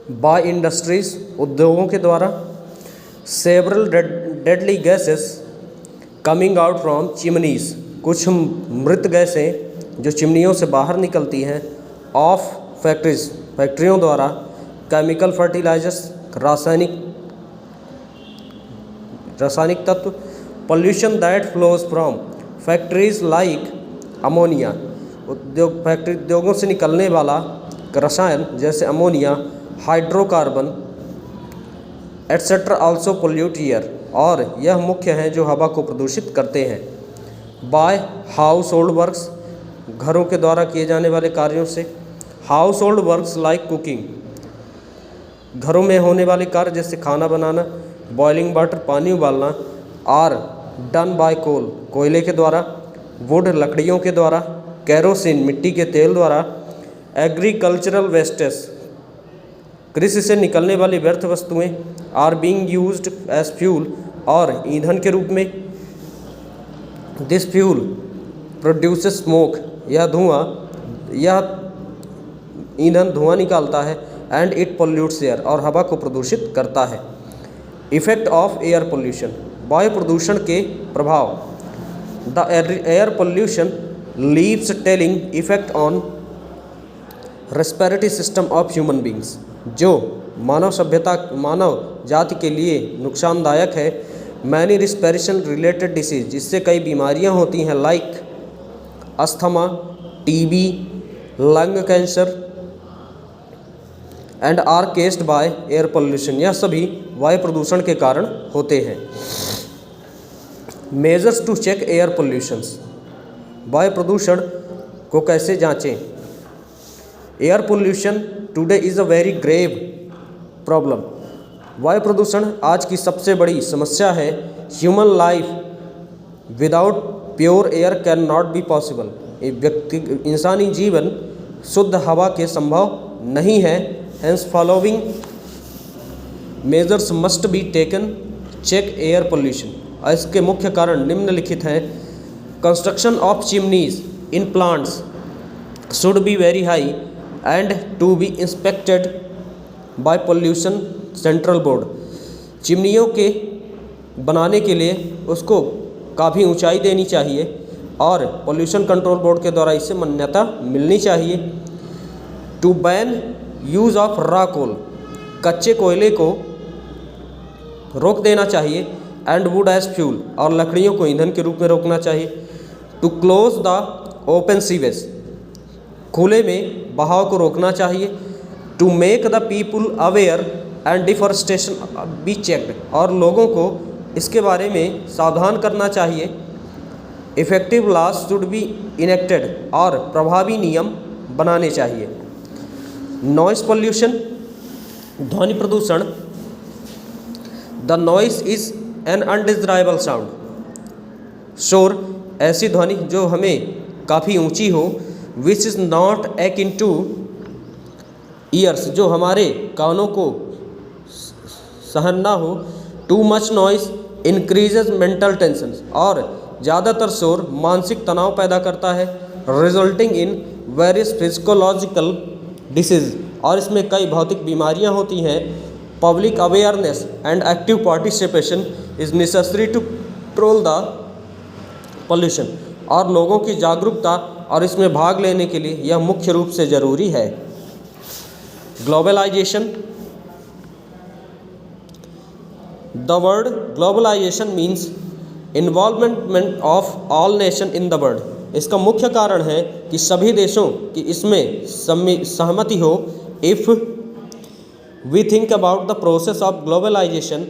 By industries उद्योगों के द्वारा, several deadly gases coming out from chimneys कुछ मृत गैसें जो चिमनियों से बाहर निकलती हैं, ऑफ फैक्ट्रीज फैक्ट्रियों द्वारा, केमिकल फर्टिलाइजर्स रासायनिक तत्व, pollution that flows from factories like ammonia उद्योगों से निकलने वाला रसायन जैसे ammonia, hydrocarbon etcetera also pollute air और यह मुख्य हैं जो हवा को प्रदूषित करते हैं। बाय हाउस होल्ड वर्क्स घरों के द्वारा किए जाने वाले कार्यों से, house hold works like cooking घरों में होने वाले कार्य जैसे खाना बनाना, बॉइलिंग वाटर पानी उबालना, आर डन बाय कोल कोयले के द्वारा, वुड लकड़ियों के द्वारा, कैरोसिन मिट्टी के तेल द्वारा, एग्रीकल्चरल वेस्टेस कृषि से निकलने वाली व्यर्थ वस्तुएं, are being used as fuel और ईंधन के रूप में। दिस फ्यूल प्रोड्यूसेस स्मोक यह ईंधन धुआं निकालता है, एंड इट पोल्यूट्स एयर और हवा को प्रदूषित करता है। इफेक्ट ऑफ एयर पोल्यूशन वायु प्रदूषण के प्रभाव, the air pollution leaves telling effect on respiratory system of human beings जो मानव जाति के लिए नुकसानदायक है। मैनी रिस्पिरेशन रिलेटेड डिसीज जिससे कई बीमारियां होती हैं, like asthma, TB, lung cancer and are caused by air pollution यह सभी वायु प्रदूषण के कारण होते हैं। Measures to check air pollutions वायु प्रदूषण को कैसे जांचें। Air pollution today is a very grave problem वायु प्रदूषण आज की सबसे बड़ी समस्या है। Human life without pure air can not be possible इंसानी जीवन शुद्ध हवा के संभव नहीं है। Hence following measures must be taken check air pollution इसके मुख्य कारण निम्नलिखित हैं। Construction of chimneys in plants should be very high and to be inspected by pollution central board चिमनियों के बनाने के लिए उसको काफ़ी ऊंचाई देनी चाहिए और पोल्यूशन कंट्रोल बोर्ड के द्वारा इसे मान्यता मिलनी चाहिए। To ban use of raw coal कच्चे कोयले को रोक देना चाहिए, एंड वुड एज फ्यूल और लकड़ियों को ईंधन के रूप में रोकना चाहिए। To close the open sewage खुले में बहाव को रोकना चाहिए। To make the people aware and deforestation be checked और लोगों को इसके बारे में सावधान करना चाहिए। Effective laws should be enacted और प्रभावी नियम बनाने चाहिए। नॉइस पोल्यूशन ध्वनि प्रदूषण, the noise is an undesirable sound शोर ऐसी ध्वनि जो हमें काफ़ी ऊंची हो, which is not akin to ears जो हमारे कानों को सहन ना हो। Too much noise increases mental tension और ज़्यादातर शोर मानसिक तनाव पैदा करता है, resulting in various physiological disease और इसमें कई भौतिक बीमारियां होती हैं। Public awareness and active participation is necessary to control the pollution और लोगों की जागरूकता और इसमें भाग लेने के लिए यह मुख्य रूप से ज़रूरी है। Globalisation, the word globalisation means involvement of all nation in the world इसका मुख्य कारण है कि सभी देशों की इसमें सहमति हो। If we think about the process of globalisation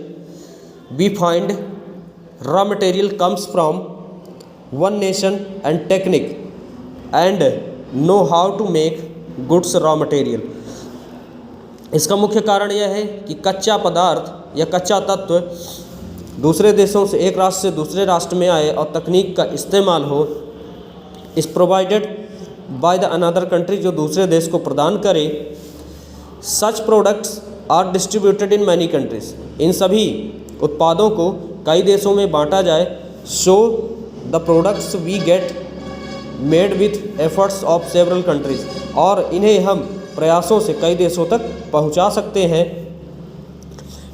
we find raw material comes from one nation and technique and know how to make goods raw material इसका मुख्य कारण यह है कि कच्चा पदार्थ या कच्चा तत्व दूसरे देशों से एक राष्ट्र से दूसरे राष्ट्र में आए और तकनीक का इस्तेमाल हो, इस provided by the another country जो दूसरे देश को प्रदान करे। Such products are distributed in many countries इन सभी उत्पादों को कई देशों में बांटा जाए। So the products we get made with efforts of several countries और इन्हें हम प्रयासों से कई देशों तक पहुंचा सकते हैं।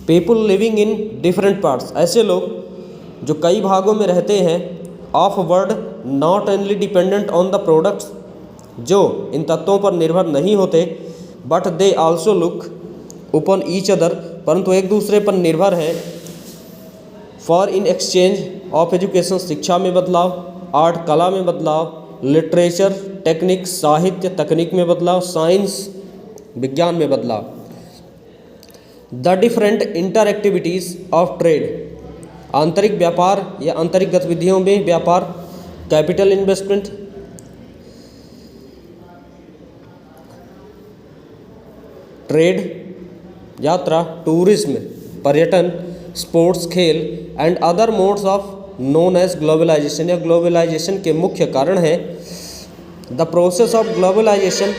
People living in different parts, ऐसे लोग जो कई भागों में रहते हैं, of world not only dependent on the products, जो इन तत्वों पर निर्भर नहीं होते, but they also look upon each other, परंतु एक दूसरे पर निर्भर है। For in exchange of education, शिक्षा में बदलाव, आर्ट कला में बदलाव, लिटरेचर टेक्निक साहित्य तकनीक में बदलाव, साइंस विज्ञान में बदलाव। The different interactivities of trade, आंतरिक व्यापार या आंतरिक गतिविधियों में व्यापार, कैपिटल इन्वेस्टमेंट, ट्रेड यात्रा, टूरिज्म पर्यटन, स्पोर्ट्स खेल and other modes of known as globalization, या ग्लोबलाइजेशन के मुख्य कारण है। The process of globalization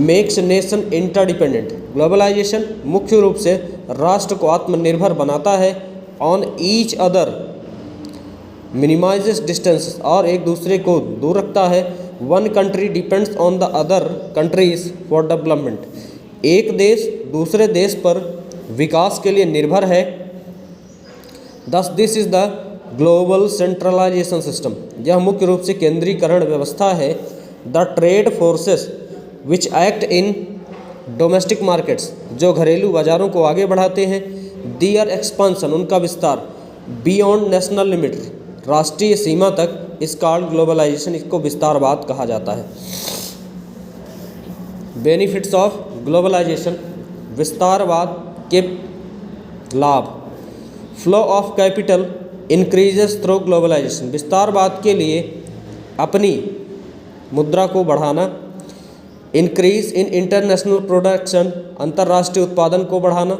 makes nation interdependent, globalization मुख्य रूप से राष्ट्र को आत्मनिर्भर बनाता है। On each other minimizes distance, और एक दूसरे को दूर रखता है। One country depends on the other countries for development, एक देश दूसरे देश पर विकास के लिए निर्भर है। दस this is the global centralization system, यह मुख्य रूप से केंद्रीकरण व्यवस्था है। The trade forces which act in domestic markets, जो घरेलू बाजारों को आगे बढ़ाते हैं। दियर एक्सपांसन, उनका विस्तार। बियॉन्ड नेशनल लिमिट, राष्ट्रीय सीमा तक, इस कॉल्ड ग्लोबलाइजेशन, इसको विस्तारवाद कहा जाता है। बेनिफिट्स ऑफ ग्लोबलाइजेशन, विस्तारवाद के लाभ। Flow of capital increases through globalisation, विस्तारवाद के लिए अपनी मुद्रा को बढ़ाना। इंक्रीज इन इंटरनेशनल प्रोडक्शन, अंतर्राष्ट्रीय उत्पादन को बढ़ाना।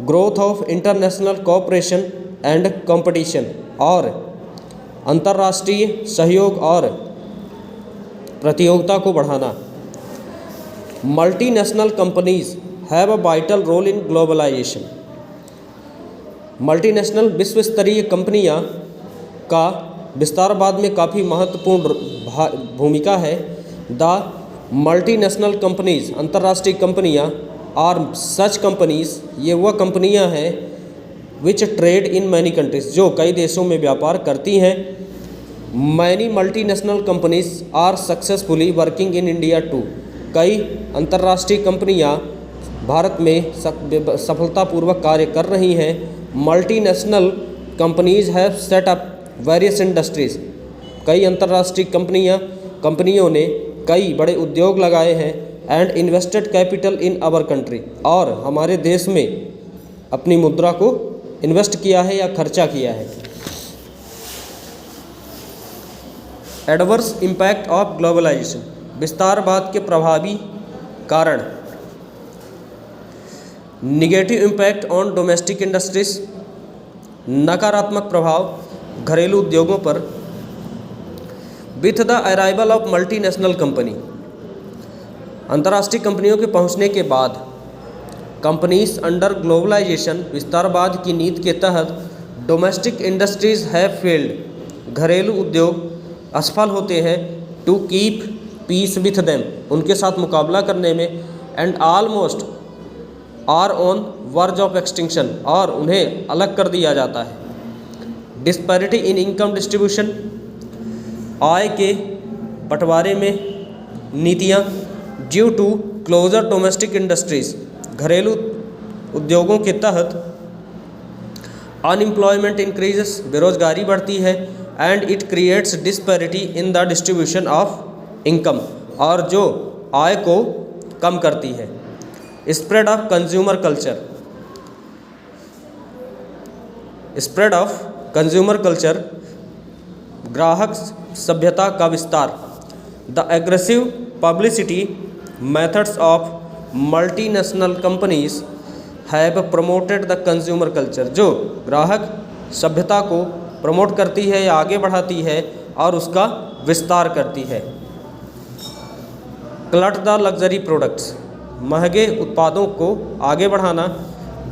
Growth of international cooperation and competition, और अंतर्राष्ट्रीय सहयोग और प्रतियोगिता को बढ़ाना। Multinational companies have a vital role in globalization, multinational विश्व स्तरीय कंपनियां का विस्तारवाद में काफ़ी महत्वपूर्ण भूमिका है। द मल्टीनेशनल कंपनीज, अंतर्राष्ट्रीय कंपनियां, आर सच कंपनीज, ये वह कंपनियां हैं which trade in many countries, जो कई देशों में व्यापार करती हैं। Many multinational companies are successfully working in India too, कई अंतर्राष्ट्रीय कंपनियां भारत में सफलतापूर्वक कार्य कर रही हैं। Multinational companies have set up various industries, कई अंतर्राष्ट्रीय कंपनियों ने कई बड़े उद्योग लगाए हैं। And invested capital in our country, और हमारे देश में अपनी मुद्रा को इन्वेस्ट किया है या खर्चा किया है। एडवर्स इम्पैक्ट ऑफ ग्लोबलाइजेशन, विस्तारवाद के प्रभावी कारण। Negative impact on domestic industries, नकारात्मक प्रभाव घरेलू उद्योगों पर। With the arrival of multinational company, अंतर्राष्ट्रीय कंपनियों के पहुंचने के बाद, कंपनीज अंडर ग्लोबलाइजेशन, विस्तारवाद की नीति के तहत, डोमेस्टिक इंडस्ट्रीज हैव फेल्ड, घरेलू उद्योग असफल होते हैं। To keep peace with them, उनके साथ मुकाबला करने में। And almost are on verge of extinction, और उन्हें अलग कर दिया जाता है। डिस्पैरिटी इन इनकम डिस्ट्रीब्यूशन, आय के बंटवारे में नीतियाँ। Due to closure domestic industries, घरेलू उद्योगों के तहत अनएम्प्लॉयमेंट इंक्रीजेस, बेरोजगारी बढ़ती है। And it creates disparity in the distribution of income, और जो आय को कम करती है। Spread of consumer culture, spread of consumer culture, ग्राहक सभ्यता का विस्तार। The aggressive publicity methods of multinational companies have promoted the consumer culture, जो ग्राहक सभ्यता को प्रमोट करती है या आगे बढ़ाती है और उसका विस्तार करती है। क्लट द लग्जरी प्रोडक्ट्स, महंगे उत्पादों को आगे बढ़ाना।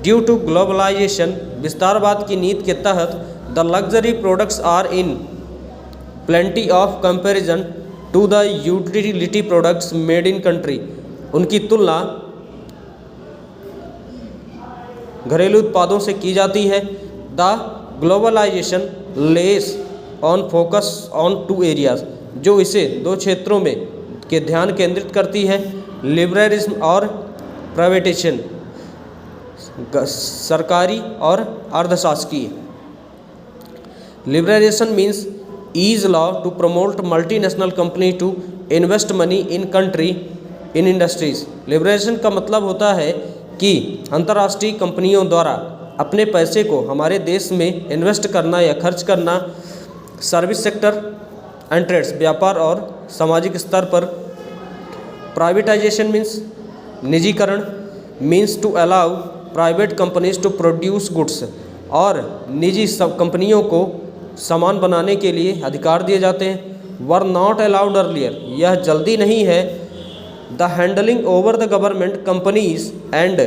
ड्यू टू ग्लोबलाइजेशन, विस्तारवाद की नीति के तहत, the luxury products are in plenty of comparison to the utility products made in country, उनकी तुलना घरेलू उत्पादों से की जाती है। The globalization lays on focus on two areas, जो इसे दो क्षेत्रों में के ध्यान केंद्रित करती है, लिबरलिज्म और प्राइवेटाइजेशन, सरकारी और अर्धशासकीय। Liberalisation means ease law to promote multinational company to invest money in country in industries. Liberalisation का मतलब होता है कि अंतर्राष्ट्रीय कंपनियों द्वारा अपने पैसे को हमारे देश में इन्वेस्ट करना या खर्च करना। सर्विस सेक्टर एंड ट्रेड्स, व्यापार और सामाजिक स्तर पर। प्राइवेटाइजेशन मीन्स निजीकरण, means to allow private companies to produce goods, और निजी सब कंपनियों को सामान बनाने के लिए अधिकार दिए जाते हैं। वर नॉट अलाउड अर्लियर, यह जल्दी नहीं है। The handling over the government companies and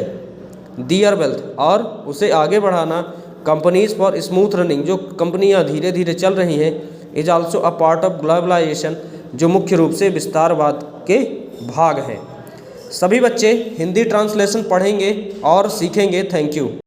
their wealth, और उसे आगे बढ़ाना। कंपनीज फॉर स्मूथ रनिंग, जो कंपनियां धीरे धीरे चल रही हैं। Is also a part of globalization, जो मुख्य रूप से विस्तारवाद के भाग हैं। सभी बच्चे हिंदी ट्रांसलेशन पढ़ेंगे और सीखेंगे। Thank you.